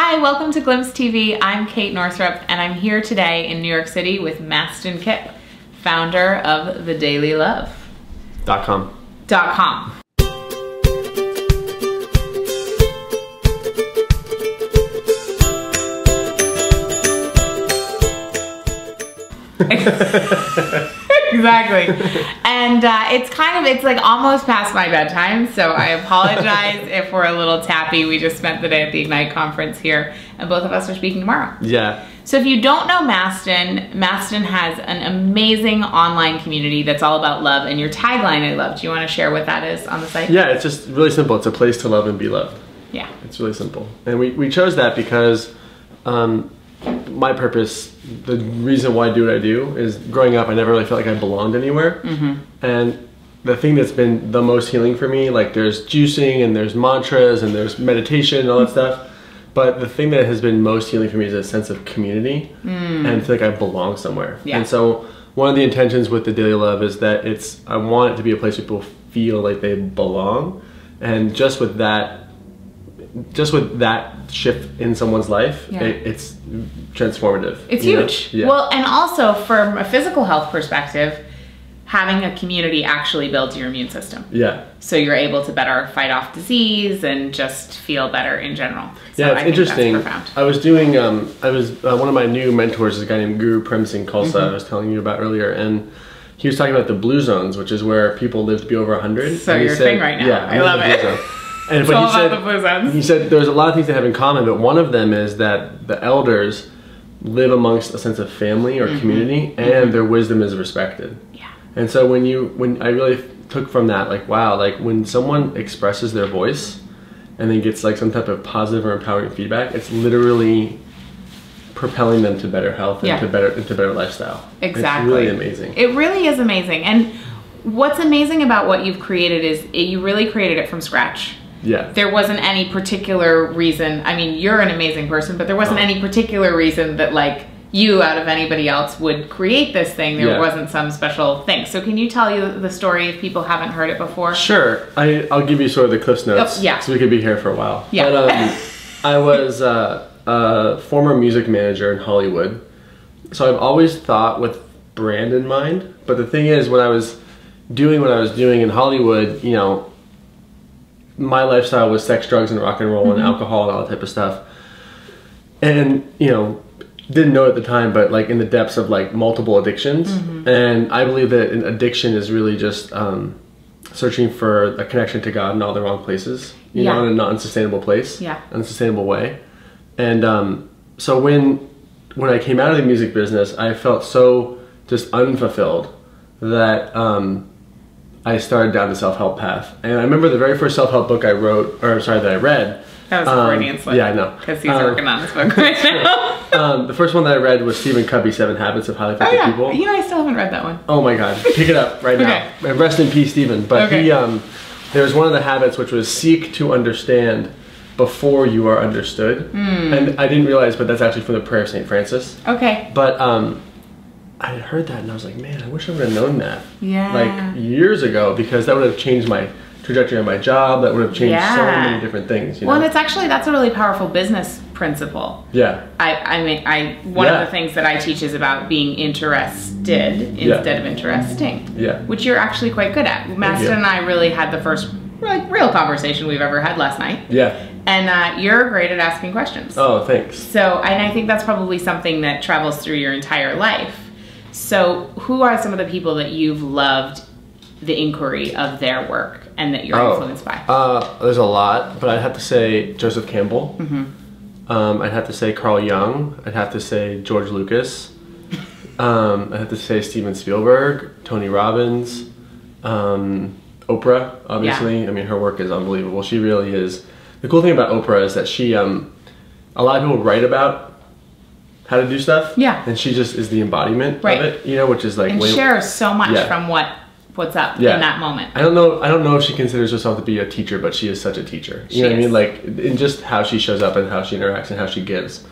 Hi, welcome to GlimpseTV. I'm Kate Northrup, and I'm here today in New York City with Mastin Kipp, founder of the Daily Love. .com. Exactly. And it's like almost past my bedtime, so I apologize if we're a little tappy. We just spent the day at the Ignite conference here, and both of us are speaking tomorrow. Yeah. So if you don't know Mastin has an amazing online community that's all about love, and your tagline I love. Do you want to share what that is on the site? Yeah, it's just really simple. It's a place to love and be loved. Yeah. It's really simple. And we chose that because my purpose, the reason why I do what I do is growing up I never really felt like I belonged anywhere. And the thing that's been the most healing for me, like there's juicing and there's mantras and there's meditation and all that stuff, but the thing that has been most healing for me is a sense of community and I feel like I belong somewhere. And so one of the intentions with the Daily Love is that I want it to be a place where people feel like they belong, and just with that shift in someone's life, it's transformative. It's huge. Yeah. Well, and also from a physical health perspective, having a community actually builds your immune system. Yeah. So you're able to better fight off disease and just feel better in general. So yeah, it's interesting. That's profound. I was doing, one of my new mentors is a guy named Guru Prem Singh Khalsa, I was telling you about earlier, and he was talking about the blue zones, which is where people live to be over 100. So your thing right now. Yeah, I love it. And he said there's a lot of things they have in common, but one of them is that the elders live amongst a sense of family or community, and their wisdom is respected. Yeah. And so when I really took from that, like, wow, like when someone expresses their voice and then gets like some type of positive or empowering feedback, it's literally propelling them to better health and to better lifestyle. Exactly. It's really amazing. It really is amazing. And what's amazing about what you've created is you really created it from scratch. Yeah. There wasn't any particular reason. I mean, you're an amazing person, but there wasn't any particular reason that like you out of anybody else would create this thing. There wasn't some special thing. So can you tell you the story if people haven't heard it before? Sure. I'll give you sort of the Cliff's Notes. So we could be here for a while. Yeah. But I was a former music manager in Hollywood. So I've always thought with brand in mind. But the thing is, when I was doing what I was doing in Hollywood, you know, my lifestyle was sex, drugs, and rock and roll and alcohol and all that type of stuff. And, you know, didn't know at the time, but like in the depths of like multiple addictions. And I believe that an addiction is really just searching for a connection to God in all the wrong places, you know, in a non-sustainable place, unsustainable way. And so when I came out of the music business, I felt so just unfulfilled that I started down the self-help path. And I remember the very first self-help book I read. That was a Freudian slip. Yeah, I know. Because he's working on this book right now. The first one that I read was Stephen Covey's 7 Habits of Highly Effective People. You know, I still haven't read that one. Oh my God. Pick it up right now. And rest in peace, Stephen. But there was one of the habits which was seek to understand before you are understood. And I didn't realize, but that's actually from the Prayer of St. Francis. Okay. But I heard that and I was like, man, I wish I would have known that like years ago, because that would have changed my trajectory of my job. That would have changed so many different things. You know? And that's a really powerful business principle. Yeah. I mean, one of the things that I teach is about being interested instead of interesting. Yeah. Which you're actually quite good at. Mastin and I really had the first real conversation we've ever had last night. Yeah. And you're great at asking questions. Oh, thanks. So, and I think that's probably something that travels through your entire life. So who are some of the people that you've loved the inquiry of their work and that you're influenced by? There's a lot, but I'd have to say Joseph Campbell. I'd have to say Carl Jung. I'd have to say George Lucas. I'd have to say Steven Spielberg, Tony Robbins, Oprah, obviously. I mean, her work is unbelievable. She really is. The cool thing about Oprah is that she, a lot of people write about how to do stuff. Yeah. And she just is the embodiment of it, you know, which is like and shares so much from what's up in that moment. I don't know if she considers herself to be a teacher, but she is such a teacher. You know what I mean? Like in just how she shows up and how she interacts and how she gives.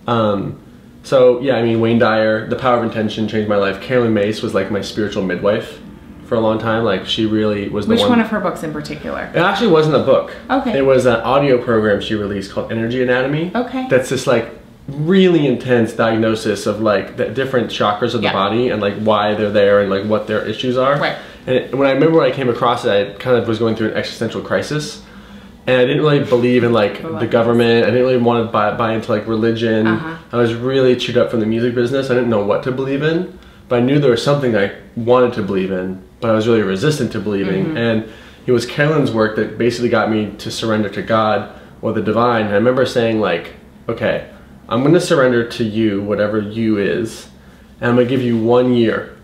So yeah, I mean, Wayne Dyer, The Power of Intention changed my life. Carolyn Mace was like my spiritual midwife for a long time. Like she really was the Which one of her books in particular? It actually wasn't a book. Okay. It was an audio program she released called Energy Anatomy. Okay. That's just like really intense diagnosis of like the different chakras of the body and like why they're there and like what their issues are. Right. And when I came across it, I kind of was going through an existential crisis. And I didn't really believe in like the government. I didn't really want to buy into like religion. I was really chewed up from the music business. I didn't know what to believe in, but I knew there was something I wanted to believe in, but I was really resistant to believing. And it was Carolyn's work that basically got me to surrender to God or the divine. And I remember saying like, okay, I'm going to surrender to you, whatever you is, and I'm going to give you 1 year.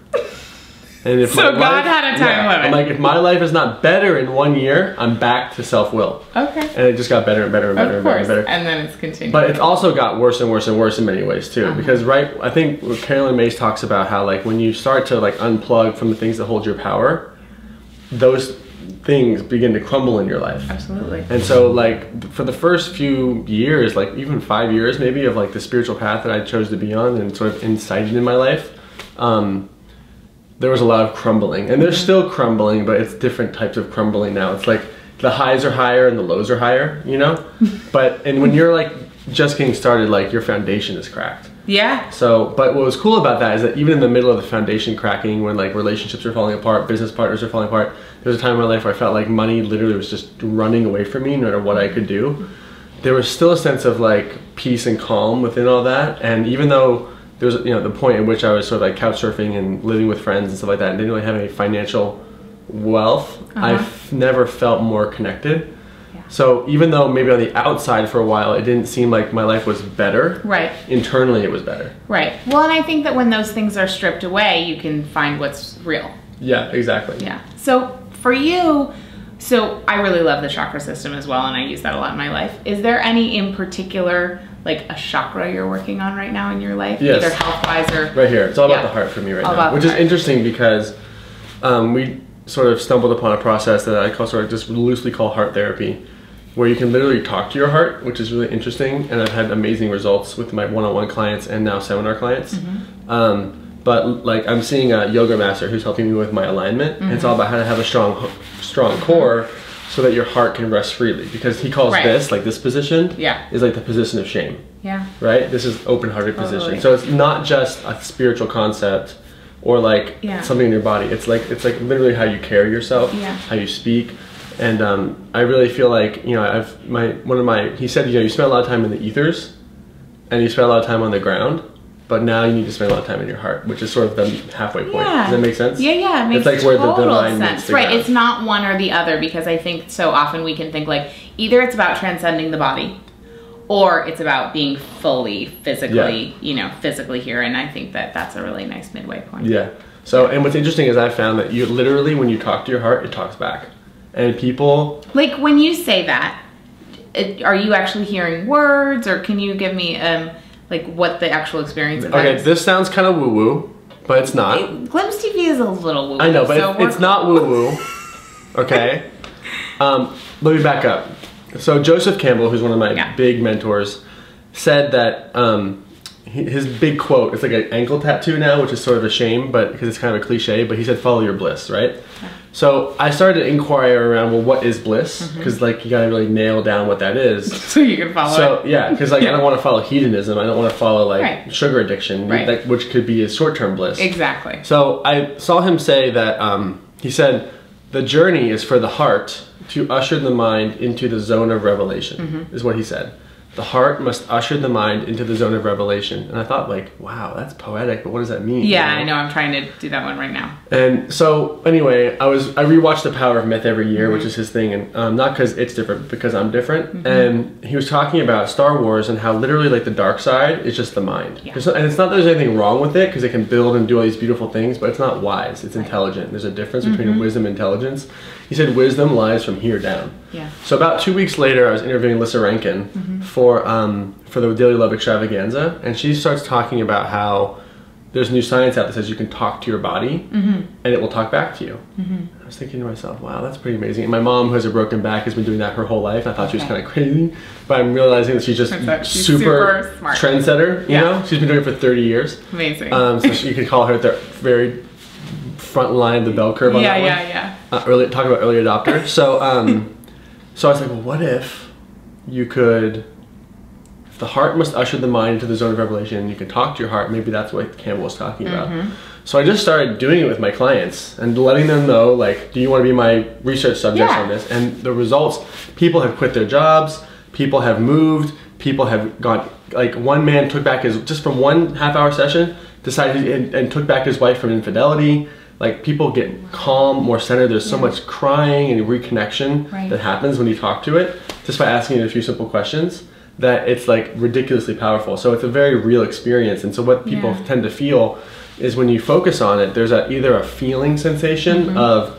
And if so God had a time limit. I'm like, if my life is not better in 1 year, I'm back to self-will. Okay. And it just got better and better and better and better and better. And then it's continued. But it also got worse and worse and worse in many ways too. Because I think Carolyn Mays talks about how like when you start to like unplug from the things that hold your power, those things begin to crumble in your life. Absolutely. And so like for the first few years, like even 5 years maybe of like the spiritual path that I chose to be on and sort of incited in my life, there was a lot of crumbling, and there's still crumbling, but it's different types of crumbling now. It's like the highs are higher and the lows are higher, you know? And when you're like just getting started, like your foundation is cracked. Yeah. So, but what was cool about that is that even in the middle of the foundation cracking, when like relationships are falling apart, business partners are falling apart, there was a time in my life where I felt like money literally was just running away from me no matter what I could do. There was still a sense of like peace and calm within all that, and even though there was, you know, the point at which I was sort of like couch surfing and living with friends and stuff like that and didn't really have any financial wealth, I've never felt more connected. So even though maybe on the outside for a while it didn't seem like my life was better, internally it was better. Right. Well, and I think that when those things are stripped away, you can find what's real. Yeah, exactly. Yeah. So for you, so I really love the chakra system as well, and I use that a lot in my life. Is there any in particular, like a chakra you're working on right now in your life? Yes. Either health-wise or... Right here. It's all about the heart for me right now. Which is interesting because we sort of stumbled upon a process that I sort of just loosely call heart therapy, where you can literally talk to your heart, which is really interesting. And I've had amazing results with my one-on-one clients and now seminar clients. But like I'm seeing a yoga master who's helping me with my alignment. And it's all about how to have a strong core so that your heart can rest freely. Because he calls this, like this position, is like the position of shame. Right? This is open-hearted position. So it's not just a spiritual concept or like something in your body. It's like literally how you carry yourself, how you speak. And I really feel like, you know, he said, you know, you spend a lot of time in the ethers and you spend a lot of time on the ground, but now you need to spend a lot of time in your heart, which is sort of the halfway point. Does that make sense? Yeah, it makes it's like where the divine sense. meets the Right, ground. it's not one or the other, because I think so often we can think like either it's about transcending the body or it's about being fully physically, you know, physically here. And I think that that's a really nice midway point. Yeah. So, and what's interesting is I've found that you literally, when you talk to your heart, it talks back. And people... Like when you say that, are you actually hearing words, or can you give me like what the actual experience of that is? This sounds kind of woo-woo, but it's not. GlimpseTV is a little woo-woo. I know, but so it's not woo-woo, okay? Let me back up. So Joseph Campbell, who's one of my big mentors, said that his big quote, it's like an ankle tattoo now, which is sort of a shame, but because it's kind of a cliche, but he said, follow your bliss, right? Yeah. So I started to inquire around, well, what is bliss? Because like you gotta really nail down what that is. So you can follow it. So yeah, because like I don't want to follow hedonism. I don't want to follow like sugar addiction, like, which could be a short-term bliss. Exactly. So I saw him say that, he said, the journey is for the heart to usher the mind into the zone of revelation, is what he said. The heart must usher the mind into the zone of revelation. And I thought like, wow, that's poetic, but what does that mean? Yeah, you know? I know, I'm trying to do that one right now. And so anyway, I rewatched The Power of Myth every year, which is his thing, and not because it's different, but because I'm different. And he was talking about Star Wars and how literally like the dark side is just the mind. And it's not that there's anything wrong with it, because it can build and do all these beautiful things, but it's not wise, it's intelligent. There's a difference between wisdom and intelligence. He said wisdom lies from here down. Yeah. So about 2 weeks later, I was interviewing Lissa Rankin for the Daily Love Extravaganza, and she starts talking about how there's new science out that says you can talk to your body and it will talk back to you. I was thinking to myself, wow, that's pretty amazing. And my mom, who has a broken back, has been doing that her whole life. I thought she was kind of crazy, but I'm realizing that she's just super smart trendsetter. You know, she's been doing it for 30 years. Amazing. So you could call her the very front line of the bell curve on that one. Talk about early adopter. So, so I was like, well, what if you could, if the heart must usher the mind into the zone of revelation, you can talk to your heart. Maybe that's what Campbell was talking about. So I just started doing it with my clients and letting them know, like, do you want to be my research subjects on this? And the results, people have quit their jobs, people have moved, people have gone, like one man took back his, just from 1 half-hour session, decided and took back his wife from infidelity. Like people get calm, more centered. There's so much crying and reconnection that happens when you talk to it, just by asking it a few simple questions, that it's like ridiculously powerful. So it's a very real experience. And so what people tend to feel is when you focus on it, there's either a feeling sensation of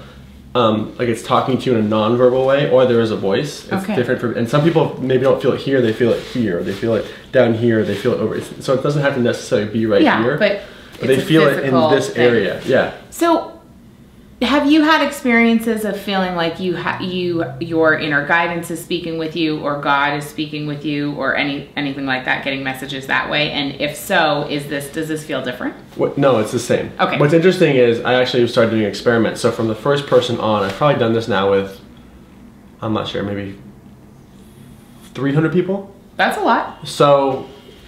like it's talking to you in a non-verbal way, or there is a voice. It's different for, and some people maybe don't feel it here, they feel it here, they feel it down here, they feel it over. So it doesn't have to necessarily be right here, but they feel it in this area. So have you had experiences of feeling like your inner guidance is speaking with you, or God is speaking with you, or anything like that, getting messages that way? And if so, does this feel different? No, it's the same. Okay. What's interesting is I actually started doing experiments. So from the first person on, I've probably done this now with, I'm not sure, maybe 300 people. That's a lot. So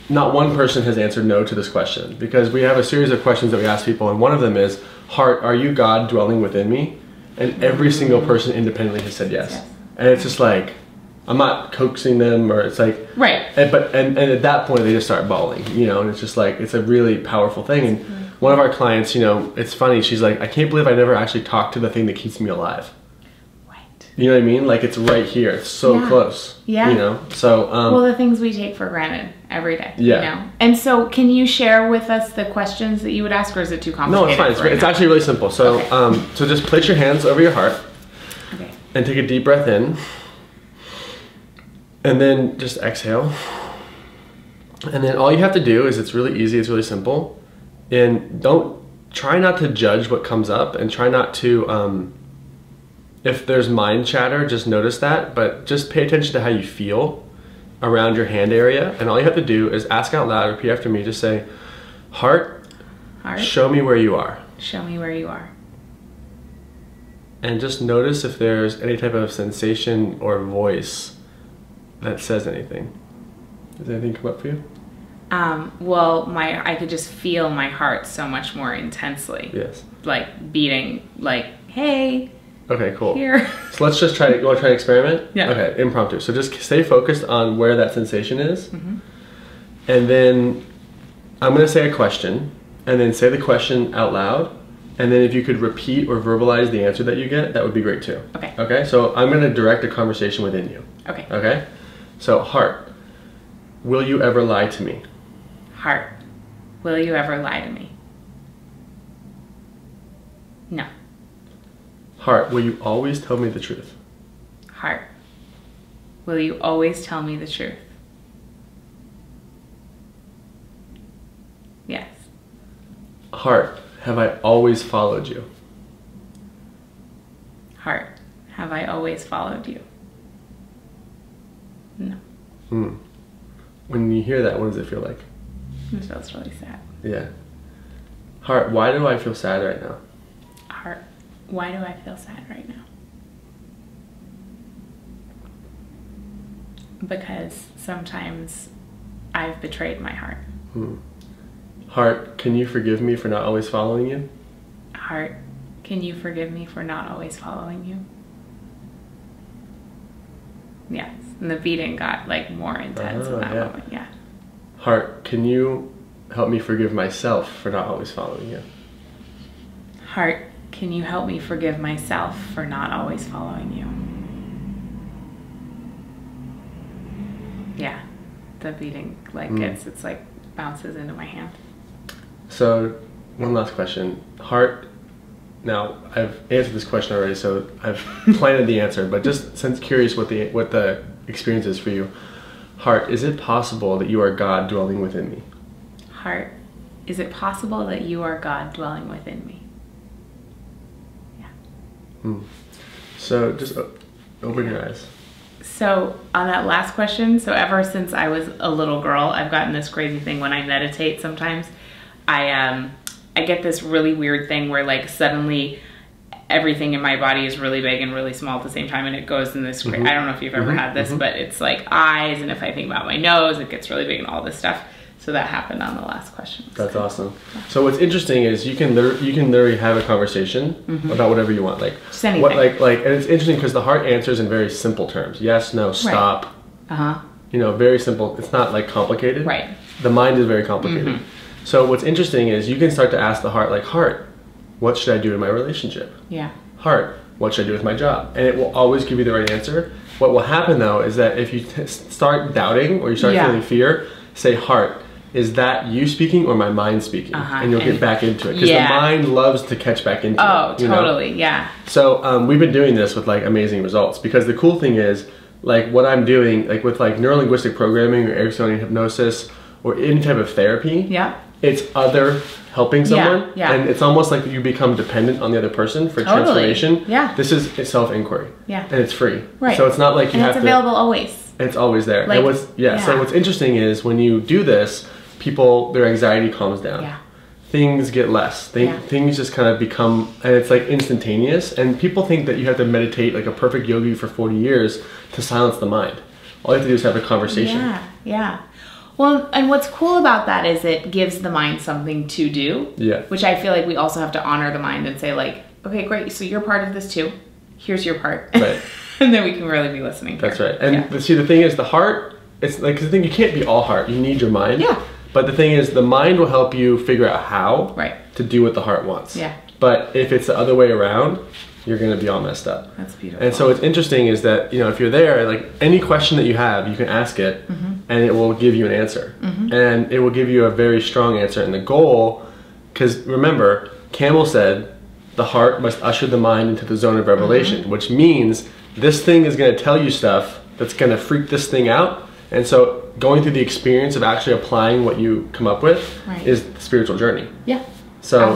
not one person has answered no to this question, because we have a series of questions that we ask people, and one of them is, heart, are you God dwelling within me? And every single person independently has said yes. And it's just like, I'm not coaxing them, or it's like, and at that point they just start bawling, you know, and it's just like, it's a really powerful thing. And one of our clients, you know, it's funny, she's like, I can't believe I never actually talked to the thing that keeps me alive. You know what I mean? Like it's right here. It's so close. You know? So well, the things we take for granted every day. You know? And so can you share with us the questions that you would ask, or is it too complicated? No, it's fine. It's actually really simple. So so just place your hands over your heart. And take a deep breath in. And then just exhale. And then all you have to do is, it's really easy, it's really simple. And try not to judge what comes up, and try not to if there's mind chatter, just notice that, but just pay attention to how you feel around your hand area. And all you have to do is ask out loud, repeat after me, just say, heart, show me where you are. Show me where you are. And just notice if there's any type of sensation or voice that says anything. Does anything come up for you? Well, I could just feel my heart so much more intensely. Yes. Like beating, like, hey. Okay, cool. Here. So let's just you want to try an experiment? Yeah. Okay, impromptu. So just stay focused on where that sensation is. And then I'm going to say a question, and then say the question out loud. And then if you could repeat or verbalize the answer that you get, that would be great too. Okay. Okay, so I'm going to direct a conversation within you. Okay. Okay? So, heart, will you ever lie to me? Heart, will you ever lie to me? No. Heart, will you always tell me the truth? Heart, will you always tell me the truth? Yes. Heart, have I always followed you? Heart, have I always followed you? No. When you hear that, what does it feel like? It feels really sad. Yeah. Heart, why do I feel sad right now? Heart, why do I feel sad right now? Because sometimes I've betrayed my heart. Heart, can you forgive me for not always following you? Heart, can you forgive me for not always following you? Yes, and the beating got like more intense in that moment, yeah. Heart, can you help me forgive myself for not always following you? Heart, can you help me forgive myself for not always following you? Yeah, the beating like it's like bounces into my hand. So, one last question. Heart, now I've answered this question already, so I've planted the answer, but just since curious what the experience is for you. Heart, is it possible that you are God dwelling within me? Heart, is it possible that you are God dwelling within me? Yeah. So just open your eyes. So on that last question, so ever since I was a little girl, I've gotten this crazy thing when I meditate sometimes. I get this really weird thing where like suddenly everything in my body is really big and really small at the same time, and it goes in this, I don't know if you've ever had this, but it's like eyes, and if I think about my nose, it gets really big and all this stuff. So that happened on the last question. That's awesome. So what's interesting is you can literally have a conversation about whatever you want, like just anything. And it's interesting because the heart answers in very simple terms: yes, no, stop. You know, very simple. It's not like complicated. Right. The mind is very complicated. So what's interesting is you can start to ask the heart, like, heart, what should I do in my relationship? Yeah. Heart, what should I do with my job? And it will always give you the right answer. What will happen though is that if you start doubting or you start feeling fear, say, heart, is that you speaking or my mind speaking? And you'll get back into it. Because the mind loves to catch back into it. Oh, totally, yeah. So we've been doing this with like amazing results, because the cool thing is, like what I'm doing, like with like neuro-linguistic programming or Ericksonian hypnosis or any type of therapy, it's other helping someone, and it's almost like you become dependent on the other person for transformation. This is self-inquiry, and it's free. So it's not like you have to. It's available always. It's always there. Like, and so what's interesting is when you do this, people, their anxiety calms down. Things get less. Things just kind of become, and it's like instantaneous. And people think that you have to meditate like a perfect yogi for 40 years to silence the mind. All you have to do is have a conversation. Well, and what's cool about that is it gives the mind something to do. Which I feel like we also have to honor the mind and say like, okay, great, so you're part of this too. Here's your part. And then we can really be listening. That's right. And see, the thing is, the heart, it's like the thing, you can't be all heart. You need your mind. But the thing is, the mind will help you figure out how to do what the heart wants. But if it's the other way around, you're going to be all messed up. That's beautiful. And so what's interesting is that, you know, if you're there, like any question that you have, you can ask it and it will give you an answer. And it will give you a very strong answer. And the goal, because remember, Campbell said, the heart must usher the mind into the zone of revelation, which means this thing is going to tell you stuff that's going to freak this thing out. And so going through the experience of actually applying what you come up with is the spiritual journey. So,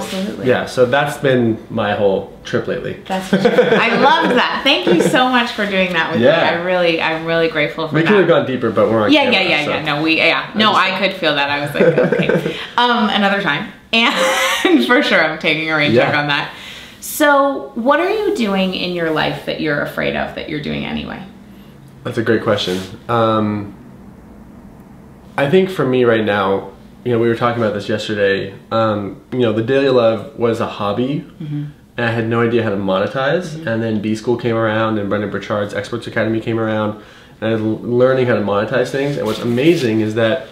so that's been my whole trip lately. That's for sure. I love that. Thank you so much for doing that with me. I'm really grateful for that. We could have gone deeper, but we're on camera, No, I could feel that. I was like, okay. Another time. And for sure, I'm taking a rain check on that. So what are you doing in your life that you're afraid of that you're doing anyway? That's a great question. I think for me right now, you know, we were talking about this yesterday. You know, the Daily Love was a hobby, and I had no idea how to monetize. And then B School came around, and Brendan Burchard's Experts Academy came around, and I was learning how to monetize things. And what's amazing is that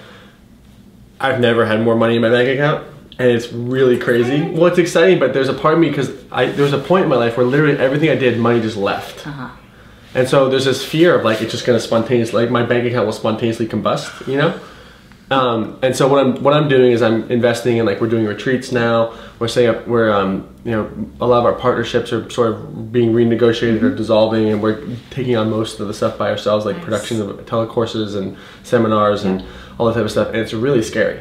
I've never had more money in my bank account, and it's really crazy. Well, it's exciting, but there's a part of me, because there was a point in my life where literally everything I did, money just left. And so there's this fear of like it's just going to spontaneously, like my bank account will spontaneously combust, you know. And so what I'm doing is I'm investing in, like, we're doing retreats now. We're setting up, you know, a lot of our partnerships are sort of being renegotiated or dissolving, and we're taking on most of the stuff by ourselves, like productions of telecourses and seminars and all that type of stuff. And it's really scary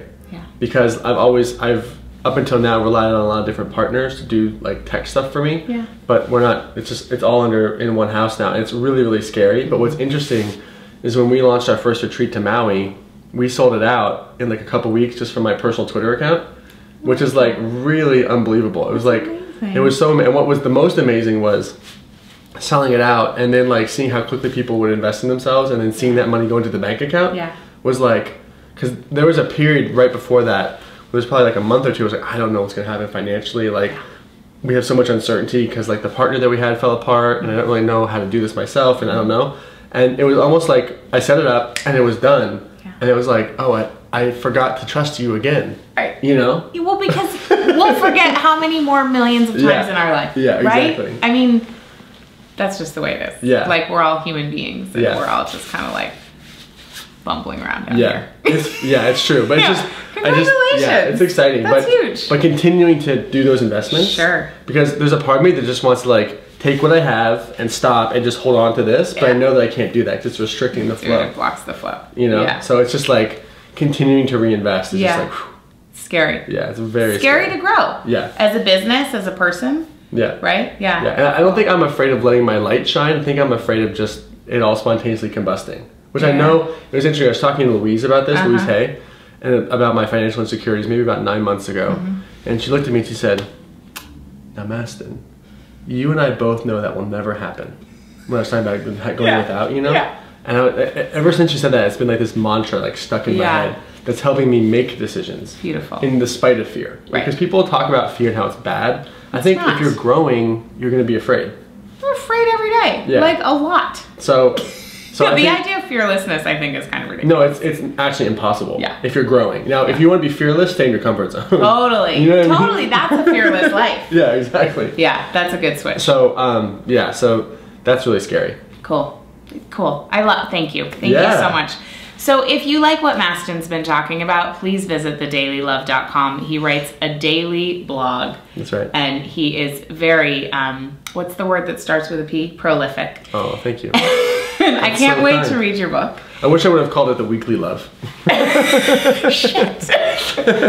because I've up until now relied on a lot of different partners to do like tech stuff for me. But we're not. It's all in one house now. And it's really, really scary. But what's interesting is when we launched our first retreat to Maui, we sold it out in like a couple weeks just from my personal Twitter account, which is like really unbelievable. It was like, it was so, and what was the most amazing was selling it out and then like seeing how quickly people would invest in themselves and then seeing that money go into the bank account was like, because there was a period right before that, it was probably like a month or two, I was like, I don't know what's gonna happen financially. Like we have so much uncertainty because like the partner that we had fell apart and I don't really know how to do this myself and I don't know. And it was almost like I set it up and it was done. And it was like, oh, I forgot to trust you again. You know? Well, because we'll forget how many more millions of times in our life. Right? I mean, that's just the way it is. Like, we're all human beings. And we're all just kind of like bumbling around down here. It's true. But it's just, congratulations. It's exciting. That's huge. But continuing to do those investments. Because there's a part of me that just wants to like, take what I have and stop and just hold on to this, but I know that I can't do that because it's restricting the flow. It blocks the flow. You know? So it's just like continuing to reinvest. It's just like, whew. Scary. Yeah, it's very scary to grow. As a business, as a person. Right? And I don't think I'm afraid of letting my light shine. I think I'm afraid of just it all spontaneously combusting. Which I know, it was interesting, I was talking to Louise about this, Louise Hay, and about my financial insecurities maybe about 9 months ago. And she looked at me and she said, now Mastin, you and I both know that will never happen. When I was talking about going without, you know? And ever since she said that, it's been like this mantra like stuck in my head that's helping me make decisions. Beautiful. In the spite of fear. Because people talk about fear and how it's bad. I think if you're growing, you're going to be afraid. We're afraid every day. Like a lot. So the idea of fearlessness, I think, is kind of ridiculous. No, it's actually impossible. If you're growing. Now, if you want to be fearless, stay in your comfort zone. Totally. You know what I mean? That's a fearless life. Yeah, exactly. Yeah, that's a good switch. So, so that's really scary. Cool. Thank you. Thank you so much. So if you like what Mastin's been talking about, please visit thedailylove.com. He writes a daily blog. That's right. And he is very, what's the word that starts with a P? Prolific. Oh, thank you. I can't wait to read your book. I wish I would have called it the Weekly Love. Shit.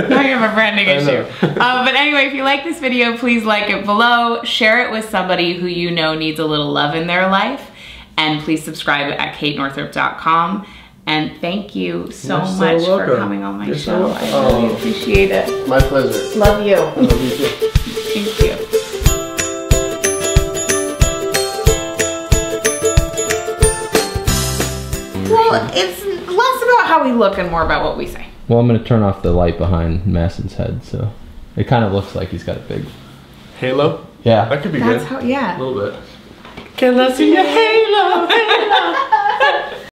Now you have a branding issue. But anyway, if you like this video, please like it below. Share it with somebody who you know needs a little love in their life. And please subscribe at katenorthrup.com. And thank you so much for coming on my show. I really appreciate it. My pleasure. Love you. I love you too. Thank you. Well, it's less about how we look and more about what we say. Well, I'm going to turn off the light behind Mastin's head, so it kind of looks like he's got a big halo. Yeah, that could be good. That's how, a little bit. Can I see your halo, halo?